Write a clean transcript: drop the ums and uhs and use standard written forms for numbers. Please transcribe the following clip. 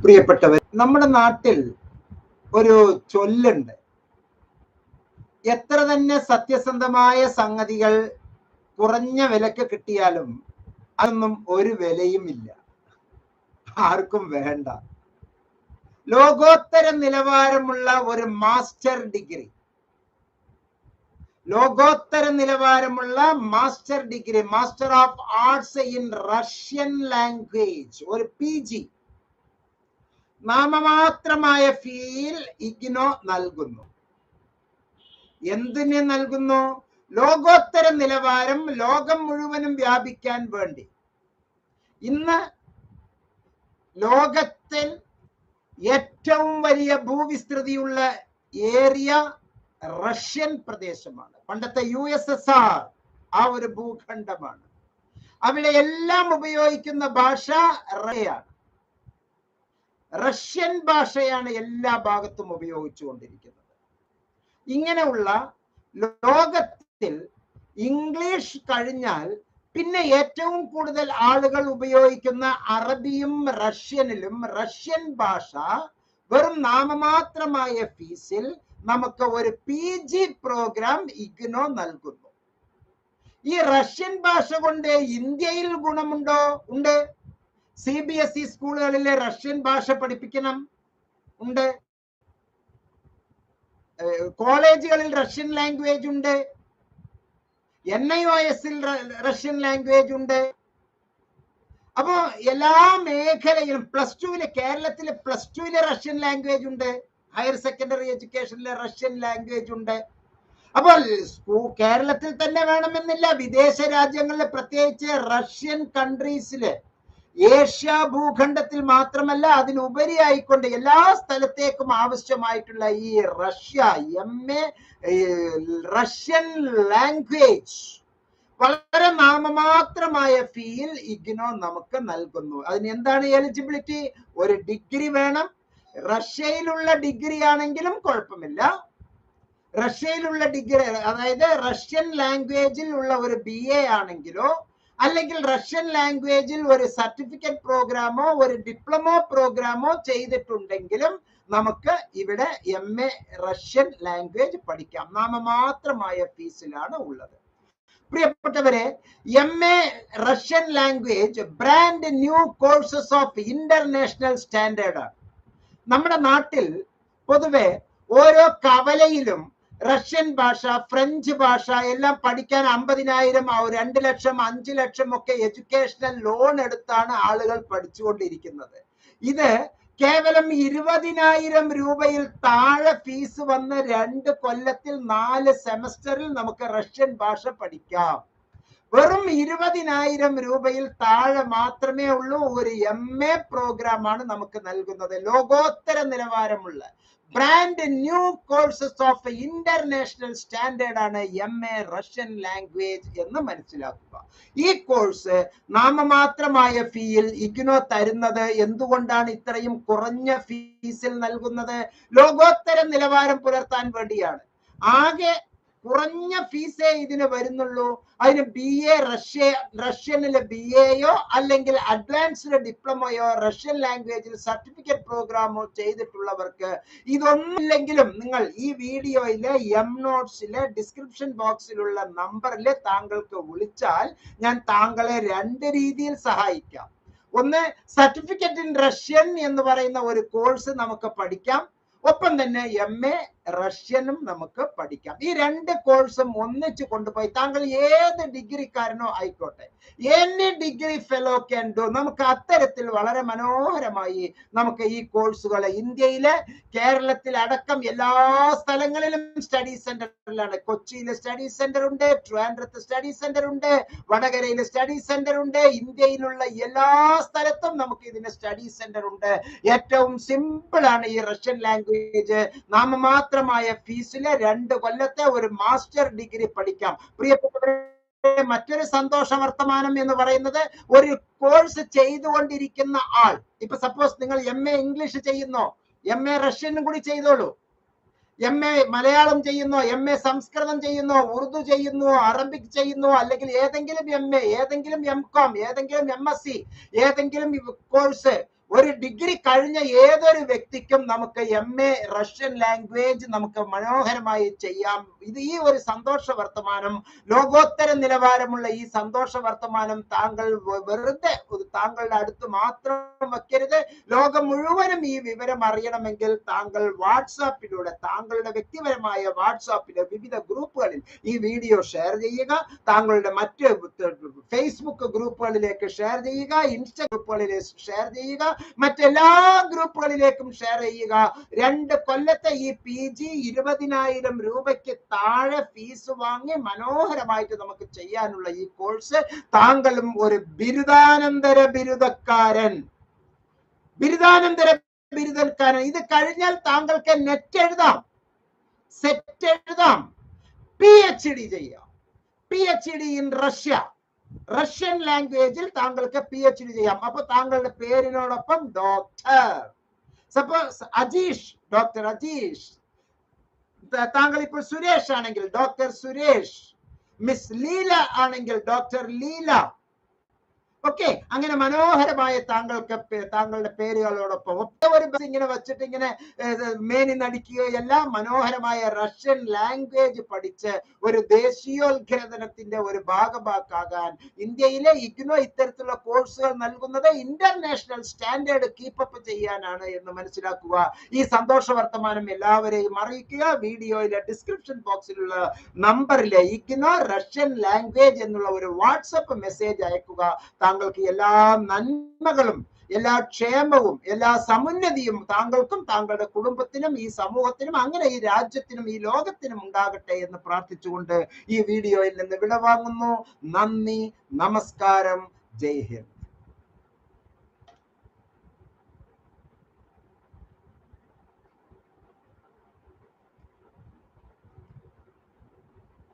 പ്രിയപ്പെട്ടവർ, നമ്മുടെ നാട്ടിൽ ഒരു ചൊല്ലുണ്ട്, എത്ര തന്നെ സത്യസന്ധമായ സംഗതികൾ കുറഞ്ഞ വിലക്ക് കിട്ടിയാലും അതൊന്നും ഒരു വിലയും ഇല്ല, ആർക്കും വേണ്ട. ലോകോത്തര നിലവാരമുള്ള ഒരു മാസ്റ്റർ ഡിഗ്രി, ലോകോത്തര നിലവാരമുള്ള master degree, master of arts in Russian language, ഒരു PG നാമമാത്രമായ ഫീൽ ഇഗ്നോ നൽകുന്നു. എന്തിന് നൽകുന്നു? ലോകോത്തര നിലവാരം ലോകം മുഴുവനും വ്യാപിക്കാൻ വേണ്ടി. ഇന്ന് ലോകത്തിൽ ഏറ്റവും വലിയ ഭൂവിസ്തൃതിയുള്ള ഏരിയ റഷ്യൻ പ്രദേശമാണ്. പണ്ടത്തെ USSR ആ ഒരു ഭൂഖണ്ഡമാണ്. അവിടെ എല്ലാം ഉപയോഗിക്കുന്ന ഭാഷ റഷ്യൻ ഭാഷയാണ് എല്ലാ ഭാഗത്തും ഉപയോഗിച്ചുകൊണ്ടിരിക്കുന്നത്. ഇങ്ങനെയുള്ള ലോകത്തിൽ ഇംഗ്ലീഷ് കഴിഞ്ഞാൽ പിന്നെ ഏറ്റവും കൂടുതൽ ആളുകൾ ഉപയോഗിക്കുന്ന അറബിയും റഷ്യനിലും റഷ്യൻ ഭാഷ വെറും നാമമാത്രമായ ഫീസിൽ നമുക്ക് ഒരു PG പ്രോഗ്രാം ഇഗ്നോ നൽകുന്നു. ഈ റഷ്യൻ ഭാഷ കൊണ്ട് ഇന്ത്യയിൽ ഗുണമുണ്ടോ? ഉണ്ട്. CBSE സ്കൂളുകളിലെ റഷ്യൻ ഭാഷ പഠിപ്പിക്കണം, ഉണ്ട്. കോളേജുകളിൽ റഷ്യൻ ലാംഗ്വേജ് ഉണ്ട്. NIOSൽ റഷ്യൻ ലാംഗ്വേജ് ഉണ്ട്. അപ്പോ എല്ലാ മേഖലയിലും കേരളത്തിലെ +2 റഷ്യൻ ലാംഗ്വേജ് ഉണ്ട്. ഹയർ സെക്കൻഡറി എഡ്യൂക്കേഷനിലെ റഷ്യൻ ലാംഗ്വേജ് ഉണ്ട്. അപ്പോൾ കേരളത്തിൽ തന്നെ വേണമെന്നില്ല, വിദേശ രാജ്യങ്ങളിലെ പ്രത്യേകിച്ച് റഷ്യൻ കൺട്രീസില്, ഏഷ്യ ഭൂഖണ്ഡത്തിൽ മാത്രമല്ല അതിലുപരിയായിക്കൊണ്ട് എല്ലാ സ്ഥലത്തേക്കും ആവശ്യമായിട്ടുള്ള ഈ MA റഷ്യൻ ലാംഗ്വേജ് വളരെ നാമമാത്രമായ ഫീൽ ഇഗ്നോ നമുക്ക് നൽകുന്നു. അതിന് എന്താണ് എലിജിബിലിറ്റി? ഒരു ഡിഗ്രി വേണം. റഷ്യയിലുള്ള ഡിഗ്രി ആണെങ്കിലും കുഴപ്പമില്ല. റഷ്യയിലുള്ള ഡിഗ്രി, അതായത് റഷ്യൻ ലാംഗ്വേജിൽ ഉള്ള ഒരു BA ആണെങ്കിലോ അല്ലെങ്കിൽ റഷ്യൻ ലാംഗ്വേജിൽ ഒരു സർട്ടിഫിക്കറ്റ് പ്രോഗ്രാമോ ഒരു ഡിപ്ലോമോ പ്രോഗ്രാമോ ചെയ്തിട്ടുണ്ടെങ്കിലും നമുക്ക് ഇവിടെ MA റഷ്യൻ ലാംഗ്വേജ് പഠിക്കാം. നാമമാത്രമായ ഫീസിലാണ് ഉള്ളത്. പ്രിയപ്പെട്ടവരെ, MA Russian language brand new courses of international standard ആണ്. നമ്മുടെ നാട്ടിൽ പൊതുവെ ഓരോ കവലയിലും റഷ്യൻ ഭാഷ, ഫ്രഞ്ച് ഭാഷ എല്ലാം പഠിക്കാൻ 50,000, 2 ലക്ഷം, 5 ലക്ഷം ഒക്കെ എഡ്യൂക്കേഷണൽ ലോൺ എടുത്താണ് ആളുകൾ പഠിച്ചുകൊണ്ടിരിക്കുന്നത്. ഇത് കേവലം 20,000 രൂപയിൽ താഴെ ഫീസ് വന്ന് 2 കൊല്ലത്തിൽ 4 സെമസ്റ്ററിൽ നമുക്ക് റഷ്യൻ ഭാഷ പഠിക്കാം. വെറും 20,000 രൂപയിൽ താഴെ മാത്രമേ ഉള്ളൂ. ഒരു MA പ്രോഗ്രാമാണ് നമുക്ക് നൽകുന്നത്. ലോകോത്തര നിലവാരമുള്ള brand new courses of international standard ആണ് MA റഷ്യൻ ലാംഗ്വേജ് എന്ന് മനസ്സിലാക്കുക. ഈ കോഴ്സ് നാമമാത്രമായ ഫീയിൽ ഇഗ്നോ തരുന്നത് എന്തുകൊണ്ടാണ് ഇത്രയും കുറഞ്ഞ ഫീസിൽ നൽകുന്നത്? ലോകോത്തര നിലവാരം പുലർത്താൻ വേണ്ടിയാണ്. ആകെ കുറഞ്ഞ ഫീസേ ഇതിന് വരുന്നുള്ളൂ. അതിന് BA റഷ്യനിലെ BAയോ അല്ലെങ്കിൽ അഡ്വാൻസ്ഡ് ഡിപ്ലോമയോ റഷ്യൻ ലാംഗ്വേജിൽ സർട്ടിഫിക്കറ്റ് പ്രോഗ്രാമോ ചെയ്തിട്ടുള്ളവർക്ക് ഇതൊന്നുമില്ലെങ്കിലും നിങ്ങൾ ഈ വീഡിയോയിലെ MNotes ഡിസ്ക്രിപ്ഷൻ ബോക്സിലുള്ള നമ്പറിൽ താങ്കൾക്ക് വിളിച്ചാൽ ഞാൻ താങ്കളെ 2 രീതിയിൽ സഹായിക്കാം. ഒന്ന്, സർട്ടിഫിക്കറ്റ് ഇൻ റഷ്യൻ എന്ന് പറയുന്ന ഒരു കോഴ്സ് നമുക്ക് പഠിക്കാം. ഒപ്പം തന്നെ MA റഷ്യനും നമുക്ക് പഠിക്കാം. ഈ 2 കോഴ്സും ഒന്നിച്ചു കൊണ്ടുപോയി താങ്കൾ ഏത് ഡിഗ്രിക്കാരനോ ആയിക്കോട്ടെ, any degree fellow can do. നമുക്ക് അത്തരത്തിൽ വളരെ മനോഹരമായി നമുക്ക് ഈ കോഴ്സുകളെ ഇന്ത്യയിലെ, കേരളത്തിൽ അടക്കം എല്ലാ സ്ഥലങ്ങളിലും സ്റ്റഡി സെന്ററിലാണ്. കൊച്ചിയിലെ സ്റ്റഡി സെന്റർ ഉണ്ട്, ട്രിവാൻഡ്രത്ത് സ്റ്റഡി സെന്റർ ഉണ്ട്, വടകരയിലെ സ്റ്റഡി സെന്റർ ഉണ്ട്. ഇന്ത്യയിലുള്ള എല്ലാ സ്ഥലത്തും നമുക്ക് ഇതിന് സ്റ്റഡി സെന്റർ ഉണ്ട്. ഏറ്റവും സിമ്പിൾ ആണ് ഈ റഷ്യൻ ലാംഗ്വേജ്. നാമമാത്രമായ ഫീസിലെ 2 കൊല്ലത്തെ ഒരു മാസ്റ്റർ ഡിഗ്രി പഠിക്കാം. പ്രിയപ്പെട്ടവരെ, മറ്റൊരു സന്തോഷ വർത്തമാനം എന്ന് പറയുന്നത്, ഒരു കോഴ്സ് ചെയ്തുകൊണ്ടിരിക്കുന്ന ആൾ, ഇപ്പൊ സപ്പോസ് നിങ്ങൾ MA ഇംഗ്ലീഷ് ചെയ്യുന്നോ, MA റഷ്യനും കൂടി ചെയ്തോളൂ. MA മലയാളം ചെയ്യുന്നോ, MA സംസ്കൃതം ചെയ്യുന്നോ, ഉറുദു ചെയ്യുന്നു, അറബിക് ചെയ്യുന്നു, അല്ലെങ്കിൽ ഏതെങ്കിലും MA, ഏതെങ്കിലും MCOM, ഏതെങ്കിലും MSc, ഏതെങ്കിലും കോഴ്സ് ഒരു ഡിഗ്രി കഴിഞ്ഞ ഏതൊരു വ്യക്തിക്കും നമുക്ക് MA റഷ്യൻ ലാംഗ്വേജ് നമുക്ക് മനോഹരമായി ചെയ്യാം. ഇത് ഈ ഒരു സന്തോഷ വർത്തമാനം, ലോകോത്തര നിലവാരമുള്ള ഈ സന്തോഷ വർത്തമാനം താങ്കൾ വെറുതെ താങ്കളുടെ അടുത്ത് മാത്രം വെക്കരുത്. ലോകം മുഴുവനും ഈ വിവരം അറിയണമെങ്കിൽ താങ്കൾ വാട്സാപ്പിലൂടെ, താങ്കളുടെ വ്യക്തിപരമായ വാട്സാപ്പിലെ വിവിധ ഗ്രൂപ്പുകളിൽ ഈ വീഡിയോ ഷെയർ ചെയ്യുക. താങ്കളുടെ മറ്റ് ഫേസ്ബുക്ക് ഗ്രൂപ്പുകളിലേക്ക് ഷെയർ ചെയ്യുക, ഇൻസ്റ്റ ഗ്രൂപ്പുകളിലേക്ക് ഷെയർ ചെയ്യുക, മറ്റെല്ലാ ഗ്രൂപ്പുകളിലേക്കും ഷെയർ ചെയ്യുക. 2 കൊല്ലത്തെ ഈ PG 20,000 രൂപയ്ക്ക് താഴെ ഫീസ് വാങ്ങി മനോഹരമായിട്ട് നമുക്ക് ചെയ്യാനുള്ള ഈ കോഴ്സ്, താങ്കളും ഒരു ബിരുദാനന്തര ബിരുദക്കാരൻ, ഇത് കഴിഞ്ഞാൽ താങ്കൾക്ക് നെറ്റ് എഴുതാം, സെറ്റ് എഴുതാം, PhD ചെയ്യാം. PhD ഇൻ റഷ്യൻ ലാംഗ്വേജിൽ താങ്കൾക്ക് PhD ചെയ്യാം. അപ്പൊ താങ്കളുടെ പേരിനോടൊപ്പം doctor, suppose Ajeesh, doctor Ajeesh, താങ്കൾ ഇപ്പോൾ സുരേഷ് ആണെങ്കിൽ ഡോക്ടർ സുരേഷ്, മിസ് ലീല ആണെങ്കിൽ ഡോക്ടർ ലീല. ഓക്കെ, അങ്ങനെ മനോഹരമായ താങ്കളുടെ പേരുകളോടൊപ്പം ഒരു ഇങ്ങനെ വെച്ചിട്ട് ഇങ്ങനെ മേനി നടിക്കുകയോ എല്ലാം, മനോഹരമായ റഷ്യൻ ലാംഗ്വേജ് പഠിച്ച് ഒരു ദേശീയോദ്ഗ്രഥനത്തിന്റെ ഒരു ഭാഗമാക്കാൻ ഇന്ത്യയിലെ ഇഗ്നോ ഇത്തരത്തിലുള്ള കോഴ്സുകൾ നൽകുന്നത് ഇന്റർനാഷണൽ സ്റ്റാൻഡേർഡ് കീപ്പപ്പ് ചെയ്യാനാണ് എന്ന് മനസ്സിലാക്കുക. ഈ സന്തോഷ വർത്തമാനം എല്ലാവരെയും അറിയിക്കുക. വീഡിയോയിലെ ഡിസ്ക്രിപ്ഷൻ ബോക്സിലുള്ള നമ്പറിലെ ഇഗ്നോ റഷ്യൻ ലാംഗ്വേജ് എന്നുള്ള ഒരു വാട്സപ്പ് മെസ്സേജ് അയക്കുക. താങ്കൾക്ക് എല്ലാ നന്മകളും, എല്ലാ ക്ഷേമവും, എല്ലാ സമുന്നതിയും താങ്കൾക്കും താങ്കളുടെ കുടുംബത്തിനും ഈ സമൂഹത്തിനും അങ്ങനെ ഈ രാജ്യത്തിനും ഈ ലോകത്തിനും ഉണ്ടാകട്ടെ എന്ന് പ്രാർത്ഥിച്ചുകൊണ്ട് ഈ വീഡിയോയിൽ നിന്ന് വിടവാങ്ങുന്നു. നന്ദി, നമസ്കാരം, ജയ് ഹിന്ദ്.